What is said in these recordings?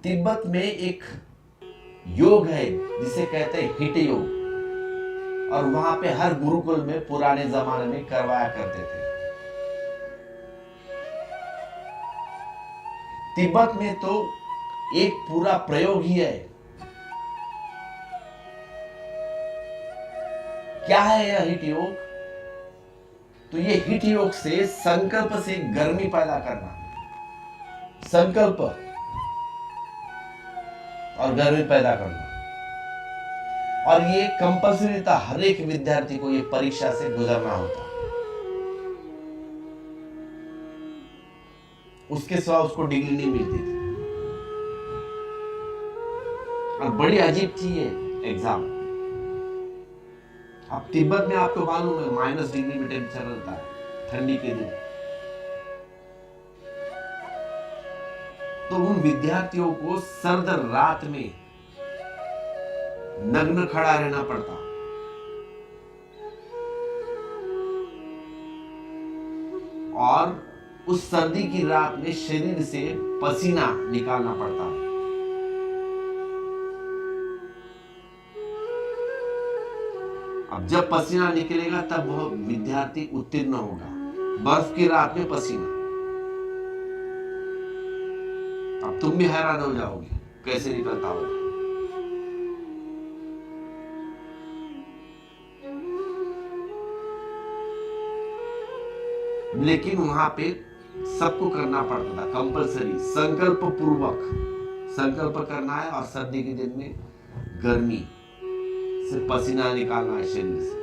तिब्बत में एक योग है जिसे कहते हैं हिट योग, और वहां पे हर गुरुकुल में पुराने जमाने में करवाया करते थे। तिब्बत में तो एक पूरा प्रयोग ही है। क्या है यह हिट योग? तो ये हिट योग से संकल्प से गर्मी पैदा करना, संकल्प और गर्मी पैदा करना। और ये कंपल्सरी था, हर एक विद्यार्थी को ये परीक्षा से गुजरना होता, उसके सिवा उसको डिग्री नहीं मिलती थी। और बड़ी अजीब चीज है एग्जाम। अब तिब्बत में आपको मालूम है -डिग्री में टेम्परेचर रहता है ठंडी के दिन। तो उन विद्यार्थियों को सर्द रात में नग्न खड़ा रहना पड़ता, और उस सर्दी की रात में शरीर से पसीना निकालना पड़ता है। अब जब पसीना निकलेगा तब वह विद्यार्थी उत्तीर्ण होगा। बर्फ की रात में पसीना, अब तुम भी हैरान हो जाओगे कैसे निकलता होगा। लेकिन वहां पे सबको करना पड़ता था कंपलसरी, संकल्प पूर्वक संकल्प करना है, और सर्दी के दिन में गर्मी से पसीना निकालना है शरीर से।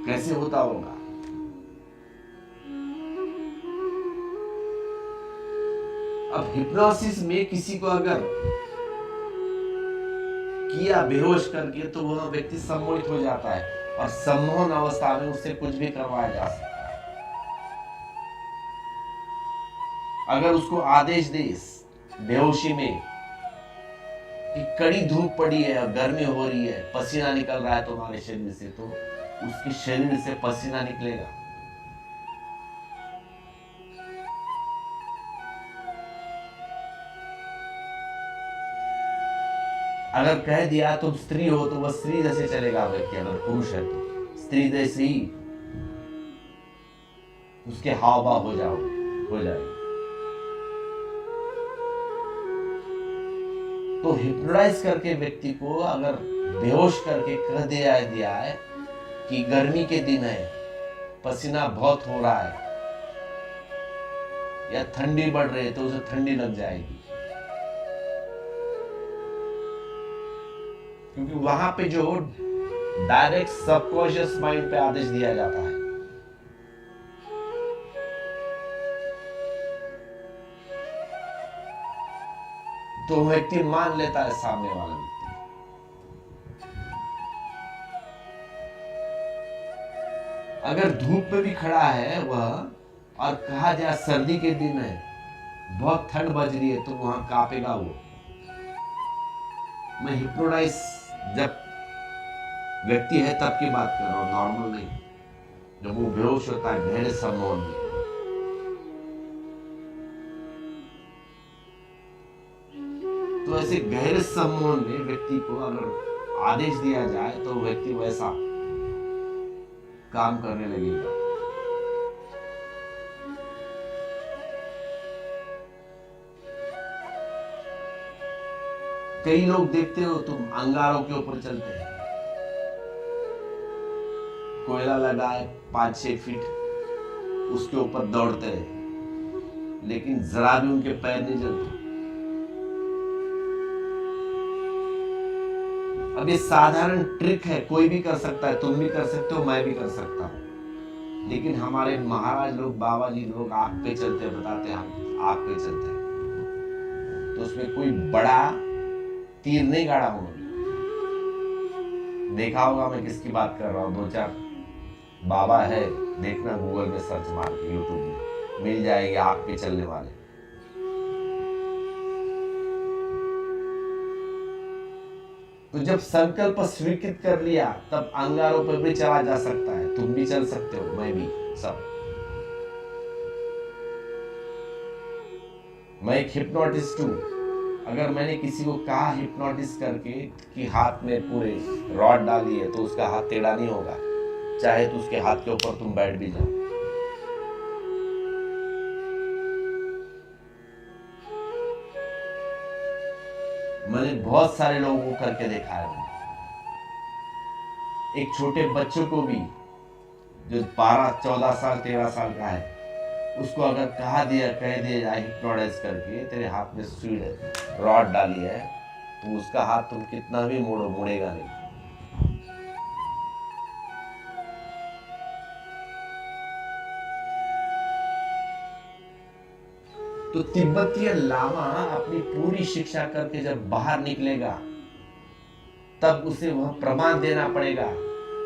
कैसे होता होगा? अब हिप्नोसिस में किसी को अगर किया बेहोश करके तो वह व्यक्ति सम्मोहित हो जाता है, और सम्मोहन अवस्था में उससे कुछ भी करवाया जा सकता है। अगर उसको आदेश दे बेहोशी में कि कड़ी धूप पड़ी है और गर्मी हो रही है, पसीना निकल रहा है तुम्हारे शरीर से, तो उसके शरीर से पसीना निकलेगा। अगर कह दिया तुम स्त्री हो तो वह स्त्री जैसे चलेगा व्यक्ति, अगर पुरुष है तो स्त्री जैसे ही उसके हाव भाव हो जाएगा। तो हिप्नोटाइज करके व्यक्ति को अगर बेहोश करके कह दिया है कि गर्मी के दिन है, पसीना बहुत हो रहा है, या ठंडी बढ़ रही है, तो उसे ठंडी लग जाएगी। क्योंकि वहां पे जो डायरेक्ट सबकॉन्शियस माइंड पे आदेश दिया जाता है। तो व्यक्ति मान लेता है सामने वाला व्यक्ति। अगर धूप में भी खड़ा है वह, और कहा जाए सर्दी के दिन है, बहुत ठंड बज रही है, तो वहां कांपेगा वो। मैं हिप्नोटाइज जब व्यक्ति है तब की बात कर रहा हूं, नॉर्मल नहीं। जब वो बेहोश होता है गहरे सम्मोहन में, तो ऐसे गहरे सम्मोहन में व्यक्ति को अगर आदेश दिया जाए तो व्यक्ति वैसा काम करने लगेगा। कई लोग देखते हो तुम अंगारों के ऊपर चलते हैं, कोयला लगाए 5-6 फीट, उसके ऊपर दौड़ते हैं, लेकिन जरा भी उनके पैर नहीं जलते। अब ये साधारण ट्रिक है, कोई भी कर सकता है, तुम भी कर सकते हो, मैं भी कर सकता हूं। लेकिन हमारे महाराज लोग, बाबा जी लोग आग पे चलते हैं, बताते हैं हम आग पे चलते हैं, तो उसमें कोई बड़ा तीर नहीं गाड़ा उन्होंने। देखा होगा मैं किसकी बात कर रहा हूँ, 2-4 बाबा है, देखना गूगल में सर्च मार के, यूट्यूब में मिल जाएगी आग पे चलने वाले। तो जब संकल्प स्वीकृत कर लिया तब अंगारों पर भी चला जा सकता है। तुम भी चल सकते हो, मैं भी, सब। मैं एक हिप्नोटिस्ट हूं। अगर मैंने किसी को कहा हिप्नोटिस्ट करके कि हाथ में पूरे रॉड डाली है तो उसका हाथ टेढ़ा नहीं होगा, चाहे तो उसके हाथ के ऊपर तुम बैठ भी जाओ। मैंने बहुत सारे लोगों को करके देखा है। एक छोटे बच्चों को भी, जो 12, 14 साल, 13 साल का है, उसको अगर कह दिया जाए हिप्नोटाइज करके तेरे हाथ में सुई रॉड डाली है, तो उसका हाथ तुम कितना भी मोड़ो, मुड़ेगा नहीं। तो तिब्बतीय लामा अपनी पूरी शिक्षा करके जब बाहर निकलेगा तब उसे वह प्रमाण देना पड़ेगा,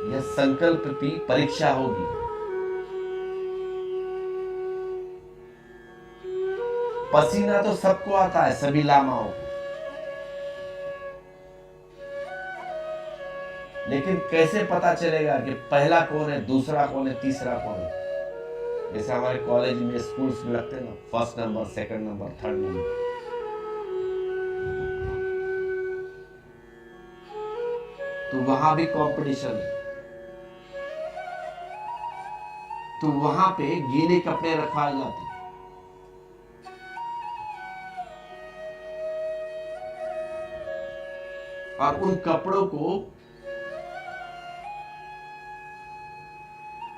यह संकल्प की परीक्षा होगी। पसीना तो सबको आता है, सभी लामाओं को, लेकिन कैसे पता चलेगा कि पहला कौन है, दूसरा कौन है, तीसरा कौन है? जैसे हमारे कॉलेज में, स्कूल्स में लगते हैं ना, first number, second number, third number. तो वहां भी कंपटीशन है। तो वहां पे गीले कपड़े रखवाए जाते हैं। और उन कपड़ों को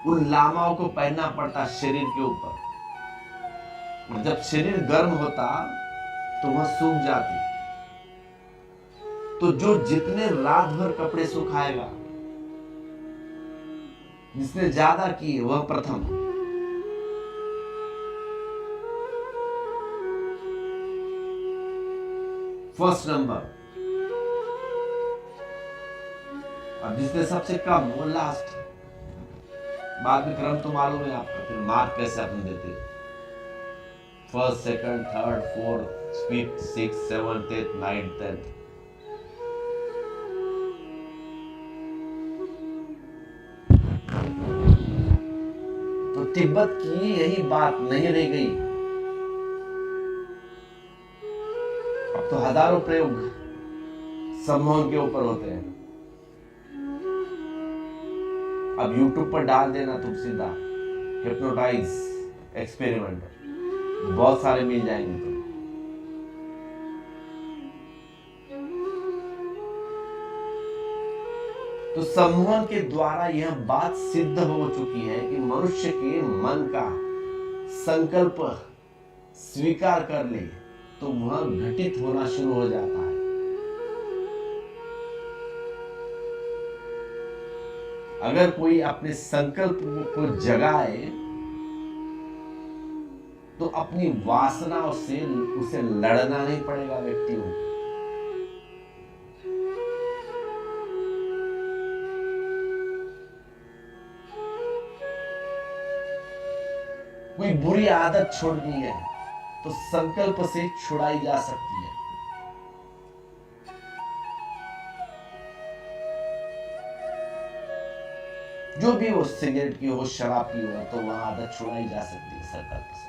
उन लामाओं को पहनना पड़ता शरीर के ऊपर। और जब शरीर गर्म होता तो वह सूख जाती। तो जो जितने रात भर कपड़े सुखाएगा, जिसने ज्यादा किए, वह प्रथम। First number. और जिसने सबसे कम, वो लास्ट। बाद में क्रम तो मालूम है आपको, फिर मार्क कैसे अपन देते, first, second, third, fourth, fifth, six, seventh, एथ, नाइन्थ, टेंथ। तो तिब्बत की यही बात नहीं रह गई। अब तो हजारों प्रयोग सम्मोहन के ऊपर होते हैं। अब YouTube पर डाल देना तुम सीधा हिप्नोटाइज एक्सपेरिमेंट, बहुत सारे मिल जाएंगे तुम्हें। तो सम्मोहन के द्वारा यह बात सिद्ध हो चुकी है कि मनुष्य के मन का संकल्प स्वीकार कर ले तो वह घटित होना शुरू हो जाता है। अगर कोई अपने संकल्प को जगाए तो अपनी वासनाओं से उसे लड़ना नहीं पड़ेगा व्यक्ति को। कोई बुरी आदत छोड़नी है तो संकल्प से छुड़ाई जा सकती है। जो भी हो, सिगरेट की हो, शराब की हो, तो वह आदत छुड़ाई जा सकती है संकल्प से।